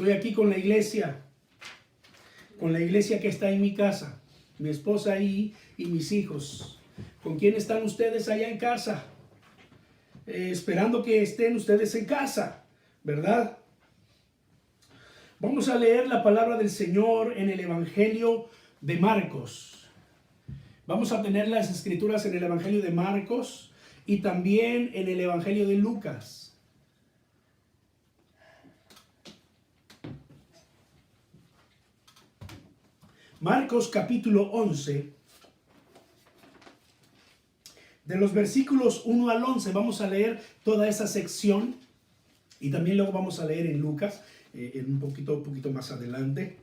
Estoy aquí con la iglesia que está en mi casa, mi esposa ahí y mis hijos. ¿Con quién están ustedes allá en casa? Esperando que estén ustedes en casa, ¿verdad? Vamos a leer la palabra del Señor en el Evangelio de Marcos. Vamos a tener las escrituras en el Evangelio de Marcos y también en el Evangelio de Lucas. Marcos capítulo 11, de los versículos 1 al 11, vamos a leer toda esa sección y también luego vamos a leer en Lucas, en un poquito más adelante.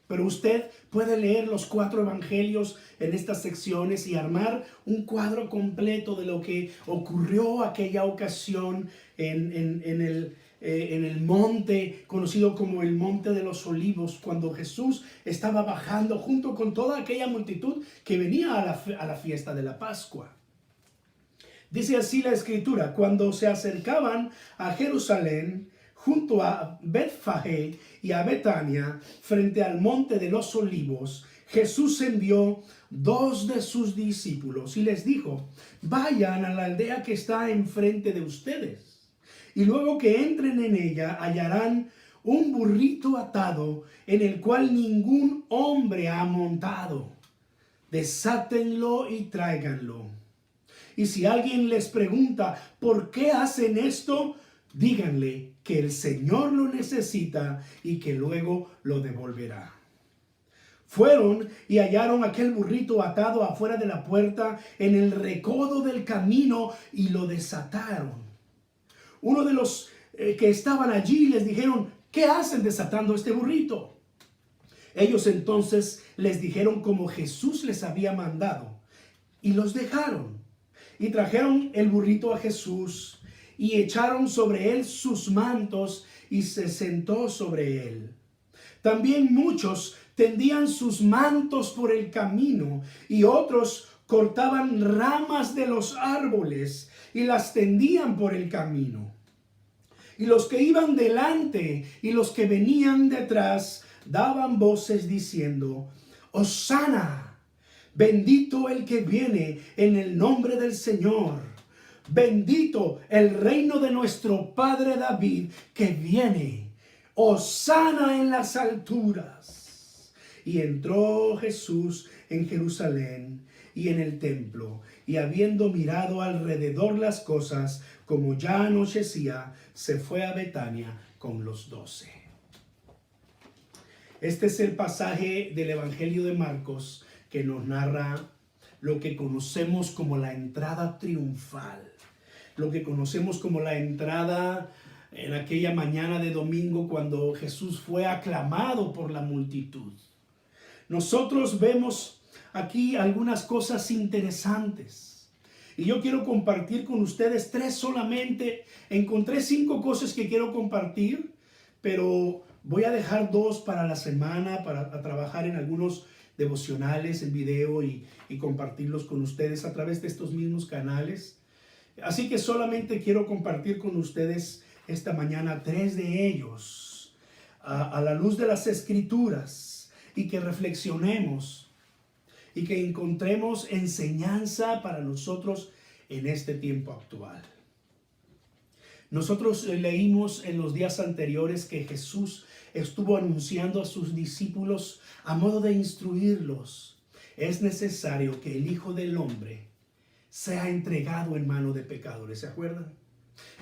Pero usted puede leer los 4 evangelios en estas secciones y armar un cuadro completo de lo que ocurrió aquella ocasión en el monte conocido como el Monte de los Olivos, cuando Jesús estaba bajando junto con toda aquella multitud que venía a la fiesta de la Pascua. Dice así la escritura: cuando se acercaban a Jerusalén, junto a Betfagé y a Betania, frente al Monte de los Olivos, Jesús envió 2 de sus discípulos y les dijo: vayan a la aldea que está enfrente de ustedes, y luego que entren en ella hallarán un burrito atado en el cual ningún hombre ha montado. Desátenlo y tráiganlo. Y si alguien les pregunta ¿por qué hacen esto?, díganle que el Señor lo necesita y que luego lo devolverá. Fueron y hallaron aquel burrito atado afuera de la puerta en el recodo del camino y lo desataron. Uno de los que estaban allí les dijeron: ¿qué hacen desatando este burrito? Ellos entonces les dijeron como Jesús les había mandado y los dejaron. Y trajeron el burrito a Jesús y echaron sobre él sus mantos y se sentó sobre él. También muchos tendían sus mantos por el camino y otros cortaban ramas de los árboles y las tendían por el camino. Y los que iban delante y los que venían detrás daban voces diciendo: Hosana, bendito el que viene en el nombre del Señor. Bendito el reino de nuestro padre David que viene. Hosana en las alturas. Y entró Jesús en Jerusalén y en el templo, y habiendo mirado alrededor las cosas, como ya anochecía, se fue a Betania con los 12. Este es el pasaje del Evangelio de Marcos que nos narra lo que conocemos como la entrada triunfal, lo que conocemos como la entrada en aquella mañana de domingo cuando Jesús fue aclamado por la multitud. Nosotros vemos aquí algunas cosas interesantes y yo quiero compartir con ustedes 3 solamente. Encontré 5 cosas que quiero compartir, pero voy a dejar 2 para la semana, para trabajar en algunos devocionales en video y compartirlos con ustedes a través de estos mismos canales. Así que solamente quiero compartir con ustedes esta mañana 3 de ellos a la luz de las escrituras, y que reflexionemos y que encontremos enseñanza para nosotros en este tiempo actual. Nosotros leímos en los días anteriores que Jesús estuvo anunciando a sus discípulos a modo de instruirlos: es necesario que el Hijo del Hombre sea entregado en mano de pecadores. ¿Se acuerdan?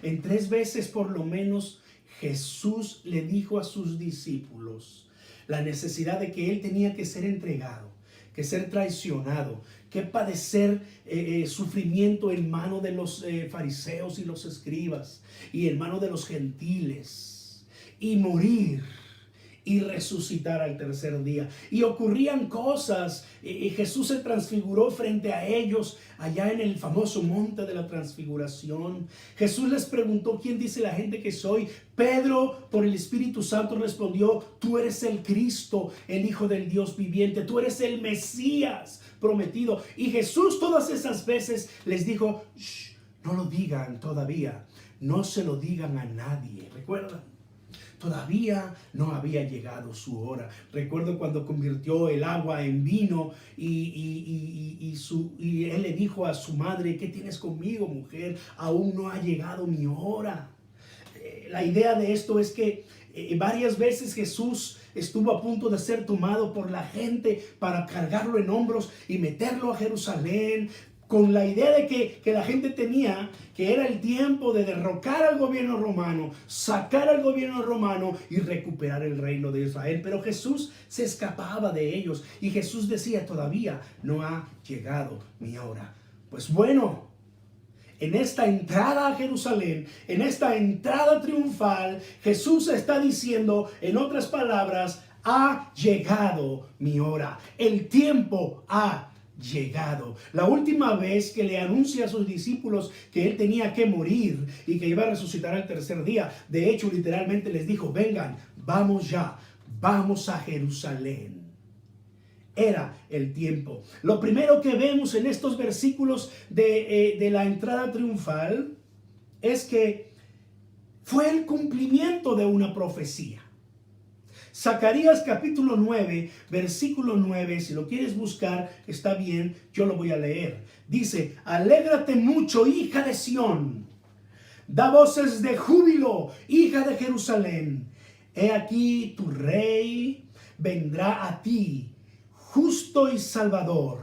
En 3 veces por lo menos Jesús le dijo a sus discípulos la necesidad de que Él tenía que ser entregado, que ser traicionado, que padecer sufrimiento en mano de los fariseos y los escribas y en mano de los gentiles, y morir y resucitar al tercer día. Y ocurrían cosas. Jesús se transfiguró frente a ellos allá en el famoso monte de la transfiguración. Jesús les preguntó: ¿quién dice la gente que soy? Pedro, por el Espíritu Santo, respondió: tú eres el Cristo, el Hijo del Dios viviente, tú eres el Mesías prometido. Y Jesús todas esas veces les dijo: no lo digan todavía, no se lo digan a nadie. ¿Recuerdan? todavía no había llegado su hora. Recuerdo cuando convirtió el agua en vino y él le dijo a su madre: ¿qué tienes conmigo, mujer? Aún no ha llegado mi hora. La idea de esto es que varias veces Jesús estuvo a punto de ser tomado por la gente para cargarlo en hombros y meterlo a Jerusalén, con la idea de que la gente tenía que era el tiempo de derrocar al gobierno romano, sacar al gobierno romano y recuperar el reino de Israel. Pero Jesús se escapaba de ellos y Jesús decía: todavía no ha llegado mi hora. Pues bueno, en esta entrada a Jerusalén, en esta entrada triunfal, Jesús está diciendo, en otras palabras: ha llegado mi hora. El tiempo ha llegado. La última vez que le anuncia a sus discípulos que él tenía que morir y que iba a resucitar al tercer día, de hecho literalmente les dijo: vengan, vamos ya, vamos a Jerusalén. Era el tiempo. Lo primero que vemos en estos versículos de la entrada triunfal es que fue el cumplimiento de una profecía. Zacarías capítulo 9, versículo 9, si lo quieres buscar, está bien, yo lo voy a leer. Dice: alégrate mucho, hija de Sión, da voces de júbilo, hija de Jerusalén. He aquí tu rey vendrá a ti, justo y salvador,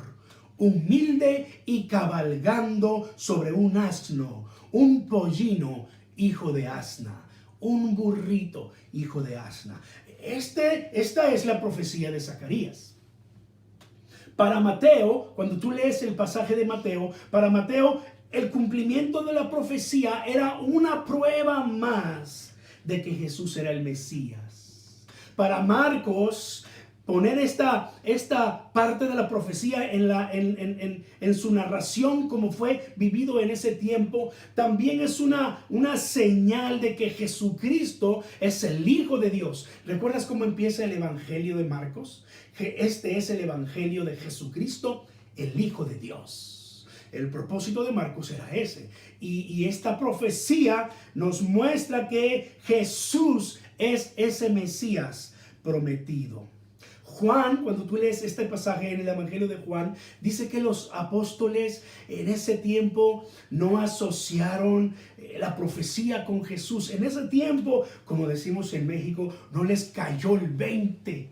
humilde y cabalgando sobre un asno, un pollino, hijo de asna, un burrito, hijo de asna. Esta es la profecía de Zacarías. Para Mateo, cuando tú lees el pasaje de Mateo, para Mateo el cumplimiento de la profecía era una prueba más de que Jesús era el Mesías. Para Marcos, poner esta parte de la profecía en su narración, como fue vivido en ese tiempo, también es una señal de que Jesucristo es el Hijo de Dios. ¿Recuerdas cómo empieza el Evangelio de Marcos? Que este es el Evangelio de Jesucristo, el Hijo de Dios. El propósito de Marcos era ese. Y esta profecía nos muestra que Jesús es ese Mesías prometido. Juan, cuando tú lees este pasaje en el Evangelio de Juan, dice que los apóstoles en ese tiempo no asociaron la profecía con Jesús. En ese tiempo, como decimos en México, no les cayó el 20.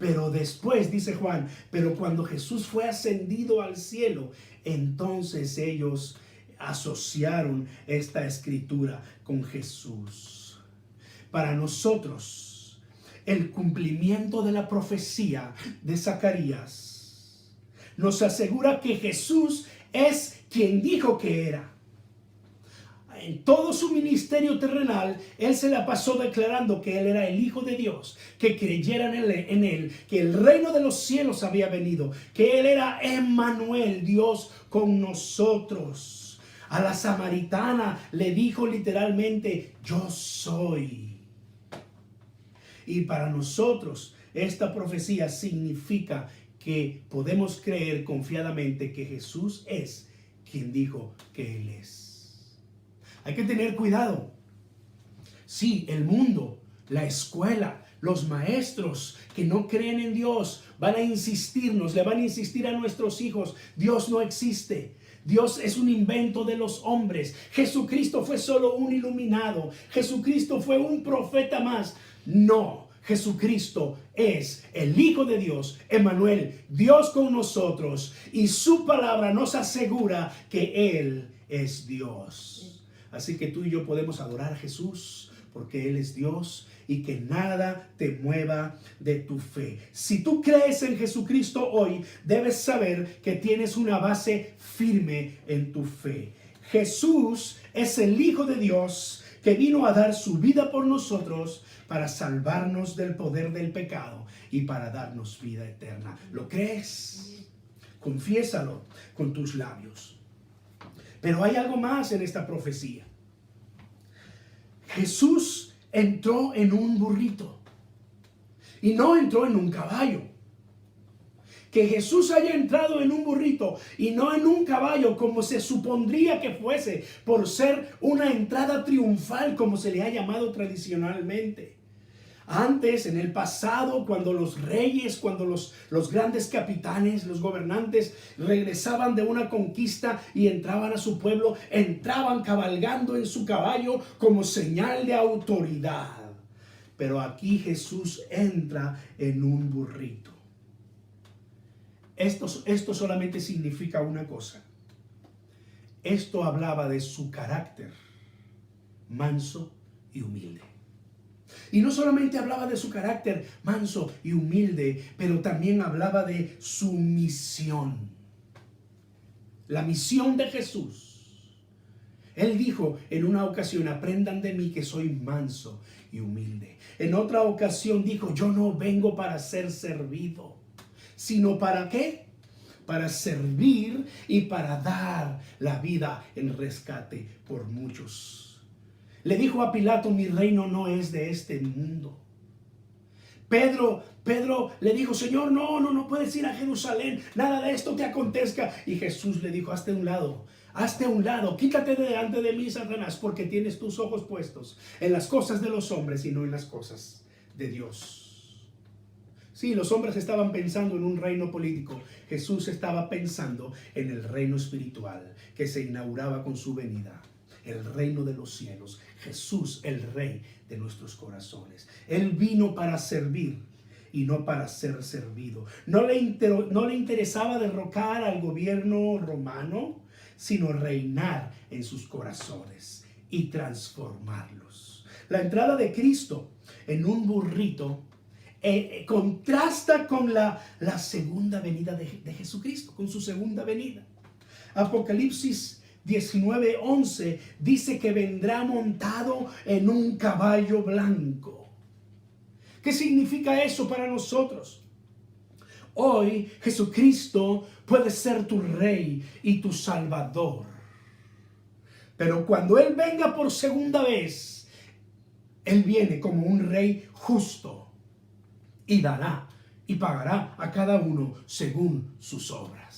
Pero después, dice Juan, pero cuando Jesús fue ascendido al cielo, entonces ellos asociaron esta escritura con Jesús. Para nosotros, el cumplimiento de la profecía de Zacarías nos asegura que Jesús es quien dijo que era. En todo su ministerio terrenal, él se la pasó declarando que él era el Hijo de Dios, que creyeran en él, que el reino de los cielos había venido, que él era Emmanuel, Dios con nosotros. A la samaritana le dijo literalmente: yo soy. Y para nosotros esta profecía significa que podemos creer confiadamente que Jesús es quien dijo que Él es. Hay que tener cuidado. Sí, el mundo, la escuela, los maestros que no creen en Dios van a insistirnos, le van a insistir a nuestros hijos: Dios no existe. Dios es un invento de los hombres. Jesucristo fue solo un iluminado. Jesucristo fue un profeta más. No, Jesucristo es el Hijo de Dios, Emmanuel, Dios con nosotros, y su palabra nos asegura que Él es Dios. Así que tú y yo podemos adorar a Jesús porque Él es Dios y que nada te mueva de tu fe. Si tú crees en Jesucristo hoy, debes saber que tienes una base firme en tu fe. Jesús es el Hijo de Dios que vino a dar su vida por nosotros para salvarnos del poder del pecado y para darnos vida eterna. ¿Lo crees? Confiésalo con tus labios. Pero hay algo más en esta profecía. Jesús entró en un burrito y no entró en un caballo. Que Jesús haya entrado en un burrito y no en un caballo, como se supondría que fuese, por ser una entrada triunfal, como se le ha llamado tradicionalmente. Antes, en el pasado, cuando los reyes, cuando los grandes capitanes, los gobernantes regresaban de una conquista y entraban a su pueblo, entraban cabalgando en su caballo como señal de autoridad. Pero aquí Jesús entra en un burrito. Esto solamente significa una cosa. Esto hablaba de su carácter manso y humilde. Y no solamente hablaba de su carácter manso y humilde, pero también hablaba de su misión. La misión de Jesús. Él dijo en una ocasión: aprendan de mí que soy manso y humilde. En otra ocasión dijo: yo no vengo para ser servido, sino ¿para qué? Para servir y para dar la vida en rescate por muchos. Le dijo a Pilato: mi reino no es de este mundo. Pedro le dijo: Señor, no puedes ir a Jerusalén, nada de esto te acontezca. Y Jesús le dijo: hazte a un lado, quítate de delante de mí, Satanás, porque tienes tus ojos puestos en las cosas de los hombres y no en las cosas de Dios. Sí, los hombres estaban pensando en un reino político. Jesús estaba pensando en el reino espiritual que se inauguraba con su venida. El reino de los cielos. Jesús, el rey de nuestros corazones. Él vino para servir y no para ser servido. No le interesaba derrocar al gobierno romano, sino reinar en sus corazones y transformarlos. La entrada de Cristo en un burrito contrasta con la segunda venida de Jesucristo, con su segunda venida. Apocalipsis 19:11 dice que vendrá montado en un caballo blanco. ¿Qué significa eso para nosotros? Hoy Jesucristo puede ser tu rey y tu salvador. Pero cuando Él venga por segunda vez, Él viene como un rey justo y dará y pagará a cada uno según sus obras.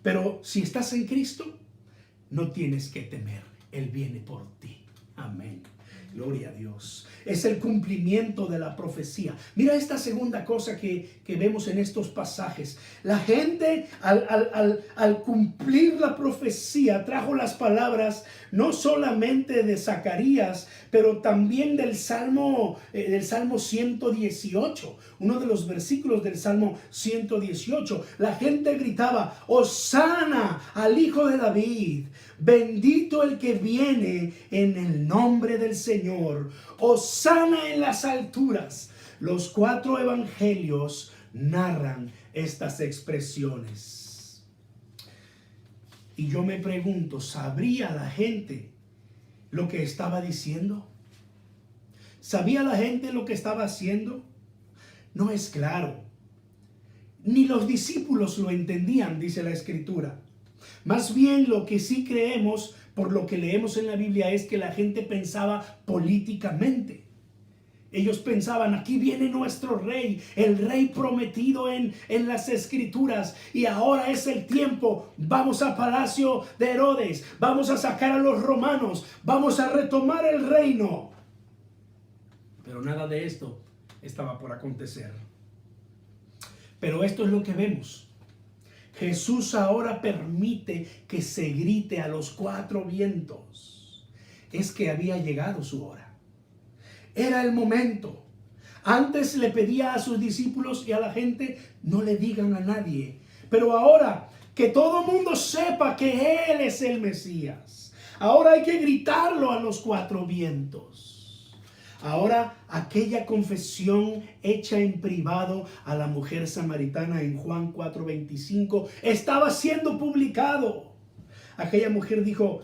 Pero si estás en Cristo, no tienes que temer. Él viene por ti. Amén. Gloria a Dios. Es el cumplimiento de la profecía. Mira esta segunda cosa que vemos en estos pasajes. La gente al cumplir la profecía trajo las palabras no solamente de Zacarías, pero también del Salmo 118. Uno de los versículos del Salmo 118. La gente gritaba: Hosana al Hijo de David. Bendito el que viene en el nombre del Señor. Hosana en las alturas. Los 4 evangelios narran estas expresiones. Y yo me pregunto, ¿sabría la gente lo que estaba diciendo? ¿Sabía la gente lo que estaba haciendo? No es claro. Ni los discípulos lo entendían, dice la Escritura. Más bien lo que sí creemos, por lo que leemos en la Biblia, es que la gente pensaba políticamente. Ellos pensaban: aquí viene nuestro rey, el rey prometido en las Escrituras, y ahora es el tiempo. Vamos a palacio de Herodes, vamos a sacar a los romanos, vamos a retomar el reino. Pero nada de esto estaba por acontecer. Pero esto es lo que vemos. Jesús ahora permite que se grite a los 4 vientos. Es que había llegado su hora. Era el momento. Antes le pedía a sus discípulos y a la gente: no le digan a nadie. Pero ahora que todo mundo sepa que Él es el Mesías. Ahora hay que gritarlo a los 4 vientos. Ahora aquella confesión hecha en privado a la mujer samaritana en Juan 4:25 estaba siendo publicado. Aquella mujer dijo: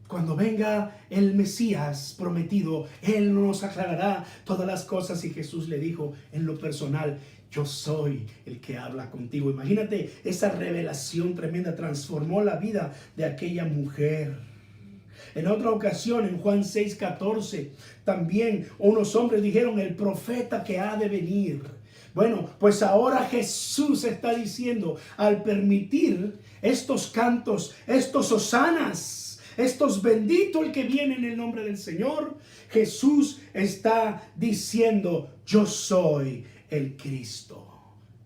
cuando venga el Mesías prometido, Él nos aclarará todas las cosas. Y Jesús le dijo en lo personal: yo soy el que habla contigo. Imagínate esa revelación tremenda. Transformó la vida de aquella mujer. En otra ocasión, en Juan 6:14, también unos hombres dijeron: el profeta que ha de venir. Bueno, pues ahora Jesús está diciendo, al permitir estos cantos, estos hosanas, Estos bendito el que viene en el nombre del Señor. Jesús está diciendo, yo soy el Cristo.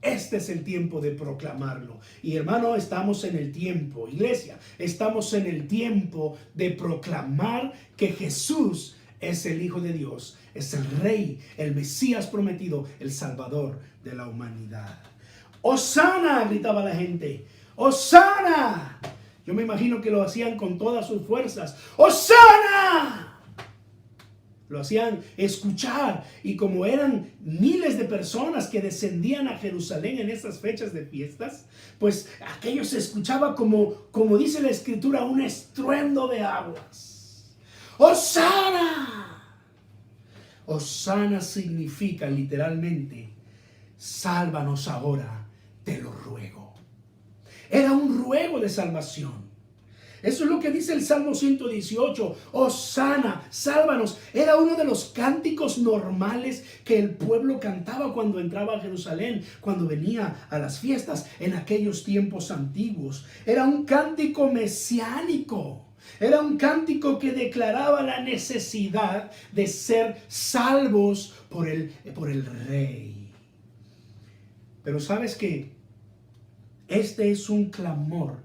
Este es el tiempo de proclamarlo. Y hermano, estamos en el tiempo, iglesia, estamos en el tiempo de proclamar que Jesús es el Hijo de Dios, es el Rey, el Mesías prometido, el Salvador de la humanidad. ¡Hosana!, gritaba la gente. ¡Hosana! Yo me imagino que lo hacían con todas sus fuerzas. ¡Hosana! Lo hacían escuchar, y como eran miles de personas que descendían a Jerusalén en esas fechas de fiestas, pues aquello se escuchaba como dice la Escritura, un estruendo de aguas. ¡Hosana! Hosana significa literalmente, sálvanos ahora, te lo ruego. Era un ruego de salvación. Eso es lo que dice el Salmo 118. Hosana, sálvanos. Era uno de los cánticos normales que el pueblo cantaba cuando entraba a Jerusalén, cuando venía a las fiestas en aquellos tiempos antiguos. Era un cántico mesiánico. Era un cántico que declaraba la necesidad de ser salvos por el Rey. Pero ¿sabes qué? Este es un clamor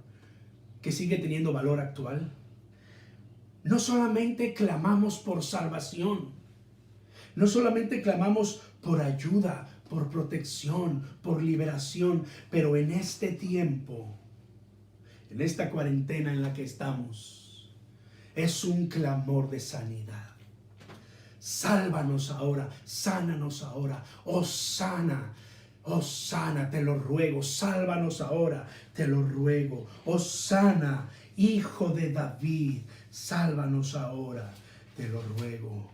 que sigue teniendo valor actual. No solamente clamamos por salvación, no solamente clamamos por ayuda, por protección, por liberación, pero en este tiempo, en esta cuarentena en la que estamos, es un clamor de sanidad. Sálvanos ahora, sánanos ahora, Hosana. Hosana, te lo ruego, sálvanos ahora, te lo ruego. Hosana, Hijo de David, sálvanos ahora, te lo ruego.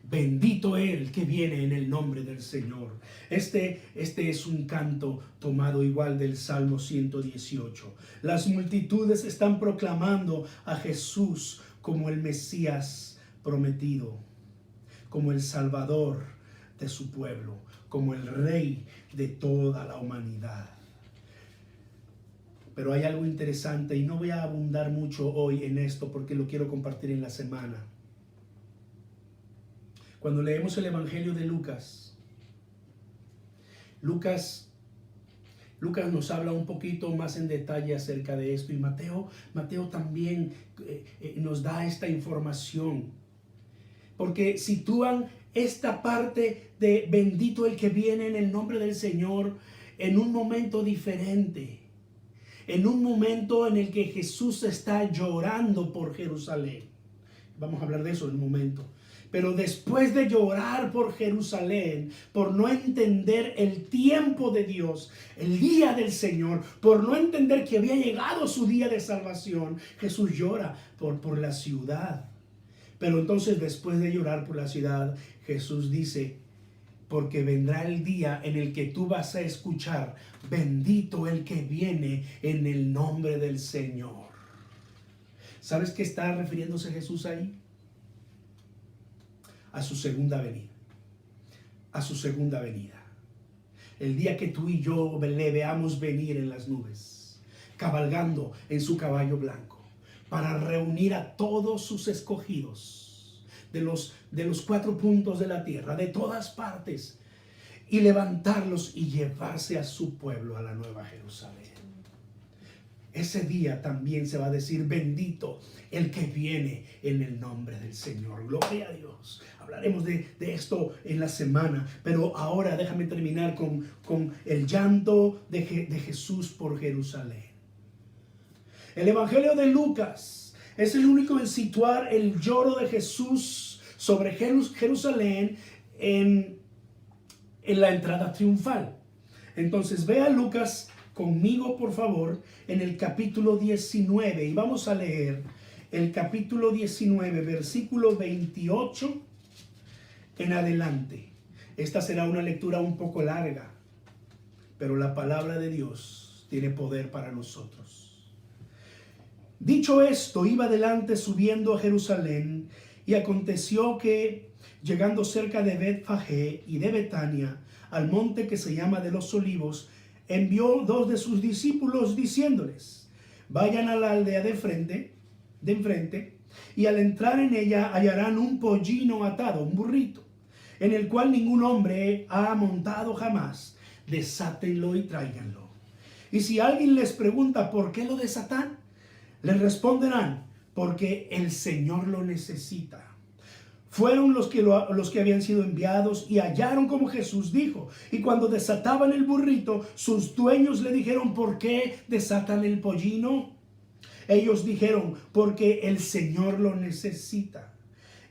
Bendito Él que viene en el nombre del Señor. Este es un canto tomado igual del Salmo 118. Las multitudes están proclamando a Jesús como el Mesías prometido, como el Salvador de su pueblo, como el Rey de toda la humanidad. Pero hay algo interesante, y no voy a abundar mucho hoy en esto porque lo quiero compartir en la semana. Cuando leemos el Evangelio de Lucas nos habla un poquito más en detalle acerca de esto, y Mateo también nos da esta información, porque sitúan esta parte de bendito el que viene en el nombre del Señor en un momento diferente, en un momento en el que Jesús está llorando por Jerusalén. Vamos a hablar de eso en un momento. Pero después de llorar por Jerusalén, por no entender el tiempo de Dios, el día del Señor, por no entender que había llegado su día de salvación, Jesús llora por la ciudad. Pero entonces, después de llorar por la ciudad, Jesús dice, porque vendrá el día en el que tú vas a escuchar, bendito el que viene en el nombre del Señor. ¿Sabes qué está refiriéndose Jesús ahí? A su segunda venida. A su segunda venida. El día que tú y yo le veamos venir en las nubes, cabalgando en su caballo blanco, para reunir a todos sus escogidos de los 4 puntos de la tierra, de todas partes, y levantarlos y llevarse a su pueblo, a la Nueva Jerusalén. Ese día también se va a decir, bendito el que viene en el nombre del Señor. Gloria a Dios. Hablaremos de esto en la semana, pero ahora déjame terminar con el llanto de Jesús por Jerusalén. El Evangelio de Lucas es el único en situar el lloro de Jesús sobre Jerusalén en la entrada triunfal. Entonces vea Lucas conmigo, por favor, en el capítulo 19, y vamos a leer el capítulo 19, versículo 28 en adelante. Esta será una lectura un poco larga, pero la palabra de Dios tiene poder para nosotros. Dicho esto, iba adelante subiendo a Jerusalén, y aconteció que, llegando cerca de Betfagé y de Betania, al monte que se llama de los Olivos, envió 2 de sus discípulos diciéndoles, vayan a la aldea de enfrente, y al entrar en ella hallarán un pollino atado, un burrito, en el cual ningún hombre ha montado jamás. Desátenlo y tráiganlo. Y si alguien les pregunta por qué lo desatan, les responderán: porque el Señor lo necesita. Fueron los que habían sido enviados y hallaron como Jesús dijo. Y cuando desataban el burrito, sus dueños le dijeron: ¿por qué desatan el pollino? Ellos dijeron: porque el Señor lo necesita.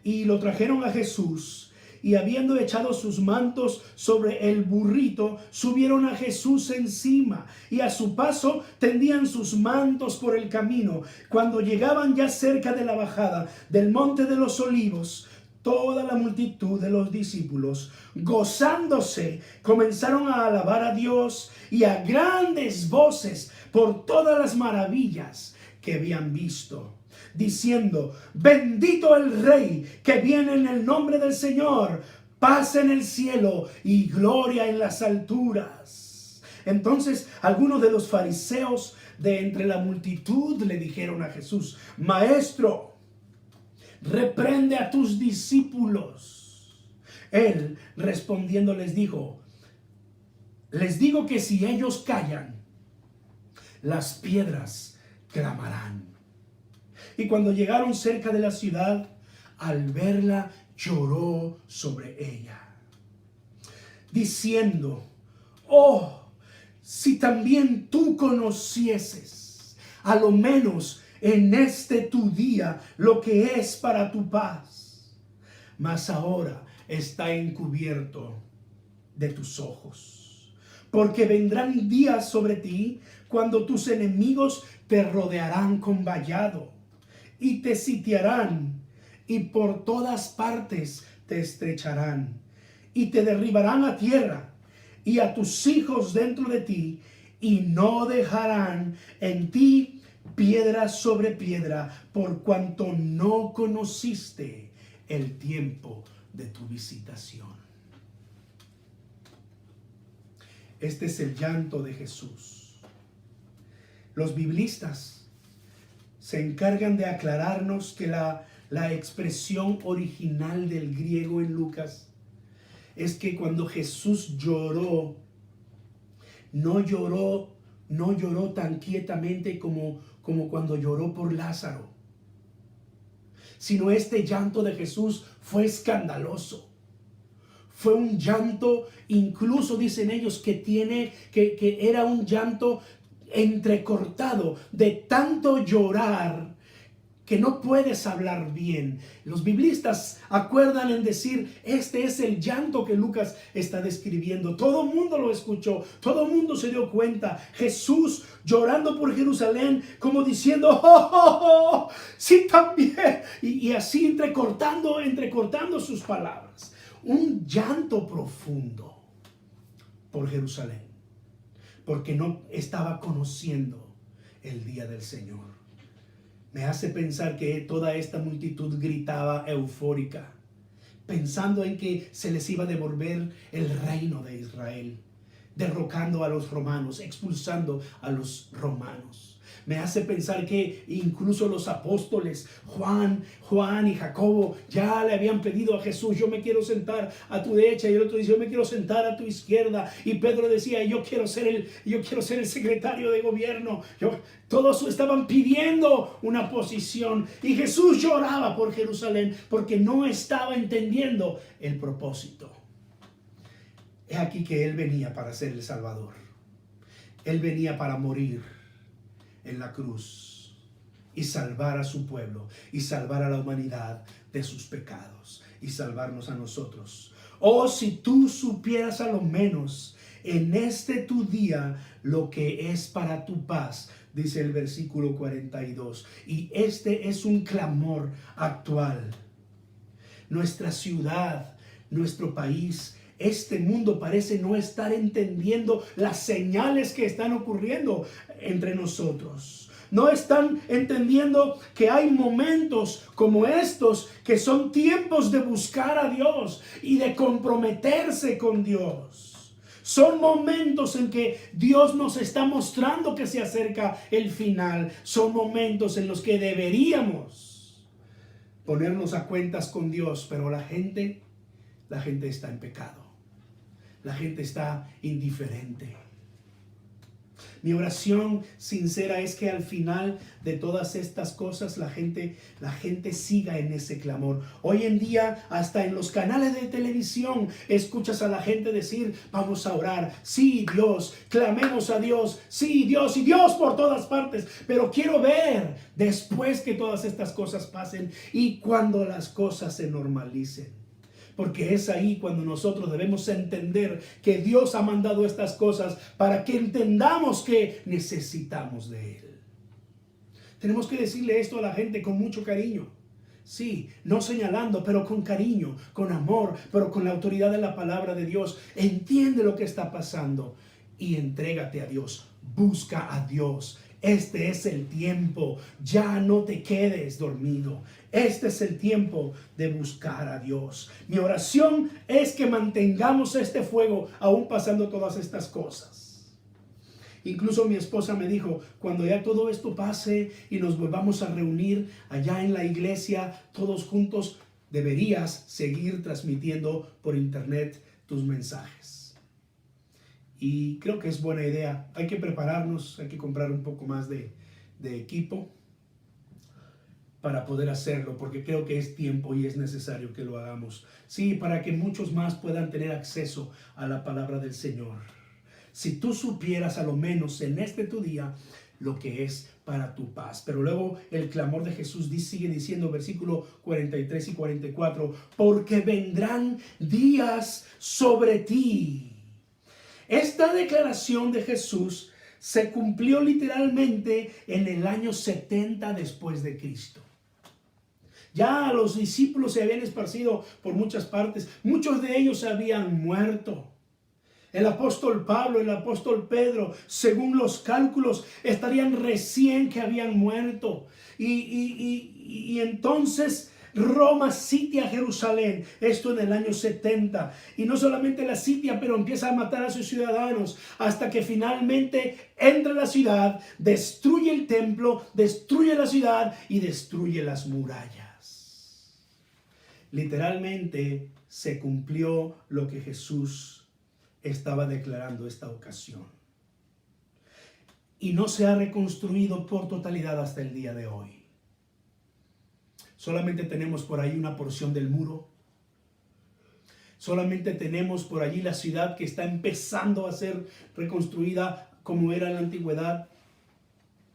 Y lo trajeron a Jesús. Y habiendo echado sus mantos sobre el burrito, subieron a Jesús encima, y a su paso tendían sus mantos por el camino. Cuando llegaban ya cerca de la bajada del monte de los olivos, toda la multitud de los discípulos, gozándose, comenzaron a alabar a Dios y a grandes voces por todas las maravillas que habían visto, diciendo: bendito el Rey que viene en el nombre del Señor, paz en el cielo y gloria en las alturas. Entonces algunos de los fariseos de entre la multitud le dijeron a Jesús: Maestro, reprende a tus discípulos. Él respondiendo les dijo: les digo que si ellos callan, las piedras clamarán. Y cuando llegaron cerca de la ciudad, al verla, lloró sobre ella, diciendo: oh, si también tú conocieses, a lo menos en este tu día, lo que es para tu paz, mas ahora está encubierto de tus ojos. Porque vendrán días sobre ti cuando tus enemigos te rodearán con vallado y te sitiarán, y por todas partes te estrecharán y te derribarán a tierra y a tus hijos dentro de ti, y no dejarán en ti piedra sobre piedra, por cuanto no conociste el tiempo de tu visitación. Este es el llanto de Jesús. Los biblistas se encargan de aclararnos que la expresión original del griego en Lucas es que cuando Jesús lloró, no lloró tan quietamente como cuando lloró por Lázaro, sino este llanto de Jesús fue escandaloso. Fue un llanto, incluso dicen ellos que era un llanto entrecortado, de tanto llorar que no puedes hablar bien. Los biblistas acuerdan en decir: este es el llanto que Lucas está describiendo. Todo el mundo lo escuchó, todo el mundo se dio cuenta. Jesús llorando por Jerusalén, como diciendo: oh, sí, también. Y así entrecortando sus palabras. Un llanto profundo por Jerusalén, porque no estaba conociendo el día del Señor. Me hace pensar que toda esta multitud gritaba eufórica, pensando en que se les iba a devolver el reino de Israel, derrocando a los romanos, expulsando a los romanos. Me hace pensar que incluso los apóstoles, Juan y Jacobo, ya le habían pedido a Jesús: yo me quiero sentar a tu derecha, y el otro dice: yo me quiero sentar a tu izquierda. Y Pedro decía: yo quiero ser el secretario de gobierno. Todos estaban pidiendo una posición, y Jesús lloraba por Jerusalén porque no estaba entendiendo el propósito. Es aquí que Él venía para ser el Salvador. Él venía para morir en la cruz y salvar a su pueblo, y salvar a la humanidad de sus pecados, y salvarnos a nosotros. Oh, si tú supieras a lo menos en este tu día lo que es para tu paz, dice el versículo 42. Y este es un clamor actual. Nuestra ciudad, nuestro país, este mundo parece no estar entendiendo las señales que están ocurriendo entre nosotros. No están entendiendo que hay momentos como estos que son tiempos de buscar a Dios y de comprometerse con Dios. Son momentos en que Dios nos está mostrando que se acerca el final. Son momentos en los que deberíamos ponernos a cuentas con Dios, pero la gente está en pecado. La gente está indiferente. Mi oración sincera es que al final de todas estas cosas la gente siga en ese clamor. Hoy en día, hasta en los canales de televisión, escuchas a la gente decir: vamos a orar. Sí, Dios, clamemos a Dios. Sí, Dios, y Dios por todas partes. Pero quiero ver después que todas estas cosas pasen y cuando las cosas se normalicen. Porque es ahí cuando nosotros debemos entender que Dios ha mandado estas cosas para que entendamos que necesitamos de Él. Tenemos que decirle esto a la gente con mucho cariño. Sí, no señalando, pero con cariño, con amor, pero con la autoridad de la palabra de Dios. Entiende lo que está pasando y entrégate a Dios. Busca a Dios. Este es el tiempo. Ya no te quedes dormido. Este es el tiempo de buscar a Dios. Mi oración es que mantengamos este fuego aún pasando todas estas cosas. Incluso mi esposa me dijo: cuando ya todo esto pase y nos volvamos a reunir allá en la iglesia todos juntos, deberías seguir transmitiendo por internet tus mensajes. Y creo que es buena idea. Hay que prepararnos, hay que comprar un poco más de equipo para poder hacerlo, porque creo que es tiempo y es necesario que lo hagamos. Sí, para que muchos más puedan tener acceso a la palabra del Señor. Si tú supieras a lo menos en este tu día lo que es para tu paz. Pero luego el clamor de Jesús sigue diciendo, versículo 43 y 44, porque vendrán días sobre ti. Esta declaración de Jesús se cumplió literalmente en el año 70 después de Cristo. Ya los discípulos se habían esparcido por muchas partes. Muchos de ellos habían muerto. El apóstol Pablo, el apóstol Pedro, según los cálculos, estarían recién que habían muerto. Y entonces Roma sitia Jerusalén, esto en el año 70, y no solamente la sitia, pero empieza a matar a sus ciudadanos, hasta que finalmente entra a la ciudad, destruye el templo, destruye la ciudad y destruye las murallas. Literalmente se cumplió lo que Jesús estaba declarando esta ocasión. Y no se ha reconstruido por totalidad hasta el día de hoy. Solamente tenemos por ahí una porción del muro. Solamente tenemos por allí la ciudad que está empezando a ser reconstruida como era en la antigüedad.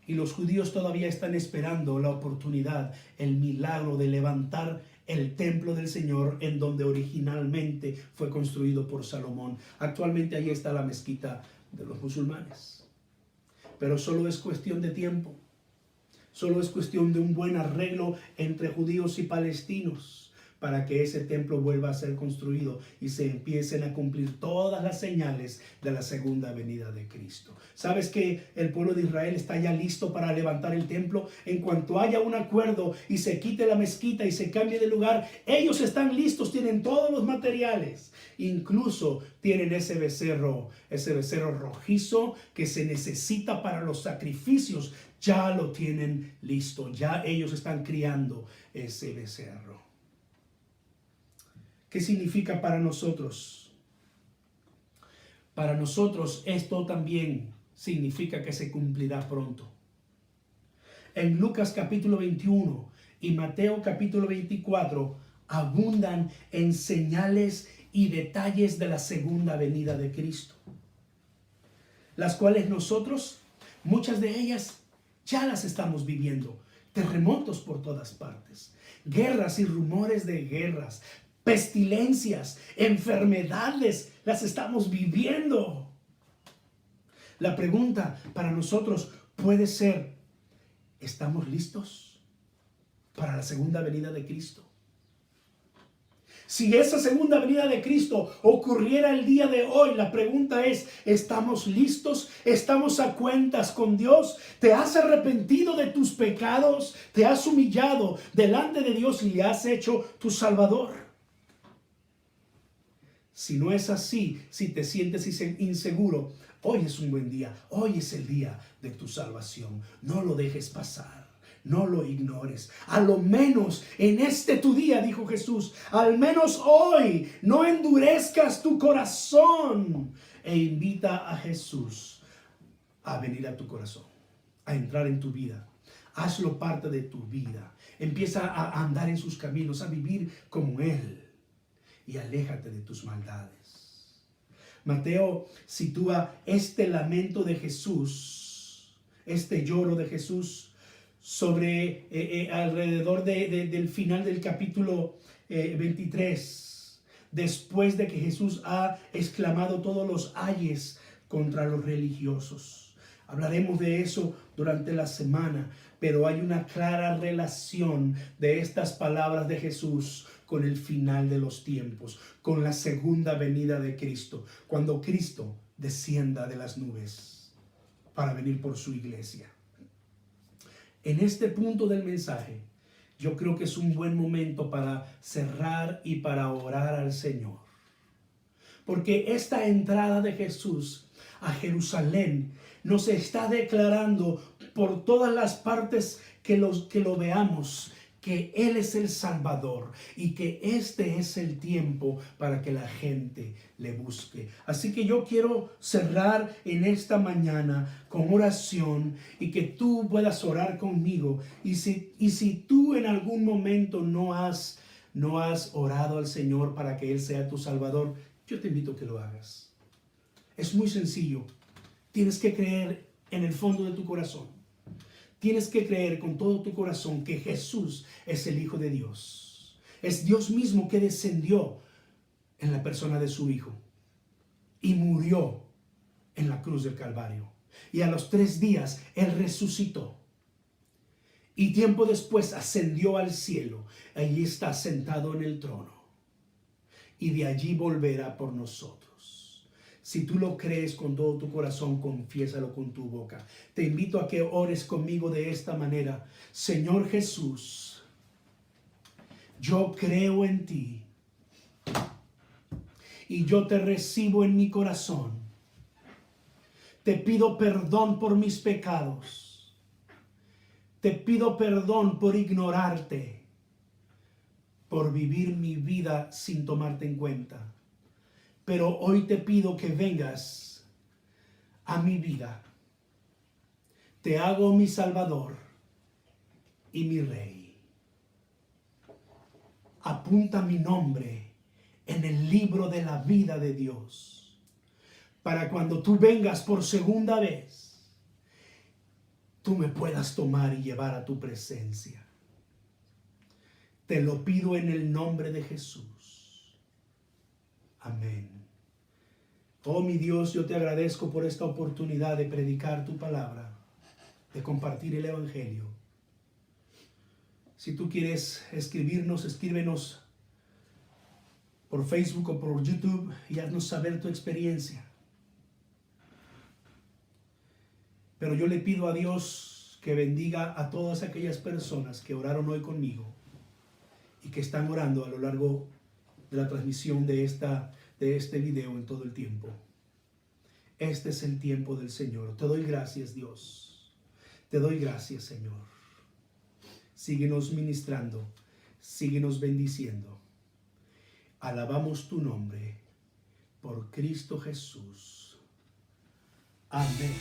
Y los judíos todavía están esperando la oportunidad, el milagro de levantar el templo del Señor en donde originalmente fue construido por Salomón. Actualmente ahí está la mezquita de los musulmanes. Pero solo es cuestión de tiempo. Solo es cuestión de un buen arreglo entre judíos y palestinos para que ese templo vuelva a ser construido y se empiecen a cumplir todas las señales de la segunda venida de Cristo. ¿Sabes que el pueblo de Israel está ya listo para levantar el templo? En cuanto haya un acuerdo y se quite la mezquita y se cambie de lugar, ellos están listos, tienen todos los materiales. Incluso tienen ese becerro rojizo que se necesita para los sacrificios. Ya lo tienen listo, ya ellos están criando ese becerro. ¿Qué significa para nosotros? Para nosotros esto también significa que se cumplirá pronto. En Lucas capítulo 21 y Mateo capítulo 24 abundan en señales y detalles de la segunda venida de Cristo, las cuales nosotros, muchas de ellas, ya las estamos viviendo. Terremotos por todas partes, guerras y rumores de guerras, pestilencias, enfermedades, las estamos viviendo. La pregunta para nosotros puede ser: ¿estamos listos para la segunda venida de Cristo? Si esa segunda venida de Cristo ocurriera el día de hoy, la pregunta es: ¿estamos listos? ¿Estamos a cuentas con Dios? ¿Te has arrepentido de tus pecados? ¿Te has humillado delante de Dios y le has hecho tu Salvador? Si no es así, si te sientes inseguro, hoy es un buen día. Hoy es el día de tu salvación. No lo dejes pasar. No lo ignores. A lo menos en este tu día, dijo Jesús, al menos hoy no endurezcas tu corazón. E invita a Jesús a venir a tu corazón, a entrar en tu vida. Hazlo parte de tu vida. Empieza a andar en sus caminos, a vivir como Él. Y aléjate de tus maldades. Mateo sitúa este lamento de Jesús, este lloro de Jesús, sobre alrededor del final del capítulo 23, después de que Jesús ha exclamado todos los ayes contra los religiosos. Hablaremos de eso durante la semana, pero hay una clara relación de estas palabras de Jesús con el final de los tiempos, con la segunda venida de Cristo, cuando Cristo descienda de las nubes para venir por su iglesia. En este punto del mensaje, yo creo que es un buen momento para cerrar y para orar al Señor. Porque esta entrada de Jesús a Jerusalén nos está declarando por todas las partes que lo veamos, que Él es el Salvador y que este es el tiempo para que la gente le busque. Así que yo quiero cerrar en esta mañana con oración y que tú puedas orar conmigo. Y si tú en algún momento no has orado al Señor para que Él sea tu Salvador, yo te invito a que lo hagas. Es muy sencillo. Tienes que creer en el fondo de tu corazón. Tienes que creer con todo tu corazón que Jesús es el Hijo de Dios. Es Dios mismo que descendió en la persona de su Hijo y murió en la cruz del Calvario. Y a los 3 días Él resucitó. Y tiempo después ascendió al cielo. Allí está sentado en el trono. Y de allí volverá por nosotros. Si tú lo crees con todo tu corazón, confiésalo con tu boca. Te invito a que ores conmigo de esta manera. Señor Jesús, yo creo en ti y yo te recibo en mi corazón. Te pido perdón por mis pecados. Te pido perdón por ignorarte, por vivir mi vida sin tomarte en cuenta. Pero hoy te pido que vengas a mi vida. Te hago mi Salvador y mi Rey. Apunta mi nombre en el libro de la vida de Dios, para cuando tú vengas por segunda vez, tú me puedas tomar y llevar a tu presencia. Te lo pido en el nombre de Jesús. Amén. Oh mi Dios, yo te agradezco por esta oportunidad de predicar tu palabra, de compartir el Evangelio. Si tú quieres escribirnos, escríbenos por Facebook o por YouTube y haznos saber tu experiencia. Pero yo le pido a Dios que bendiga a todas aquellas personas que oraron hoy conmigo y que están orando a lo largo de la transmisión de este video en todo el tiempo. Este es el tiempo del Señor. Te doy gracias, Dios. Te doy gracias, Señor. Síguenos ministrando. Síguenos bendiciendo. Alabamos tu nombre por Cristo Jesús. Amén.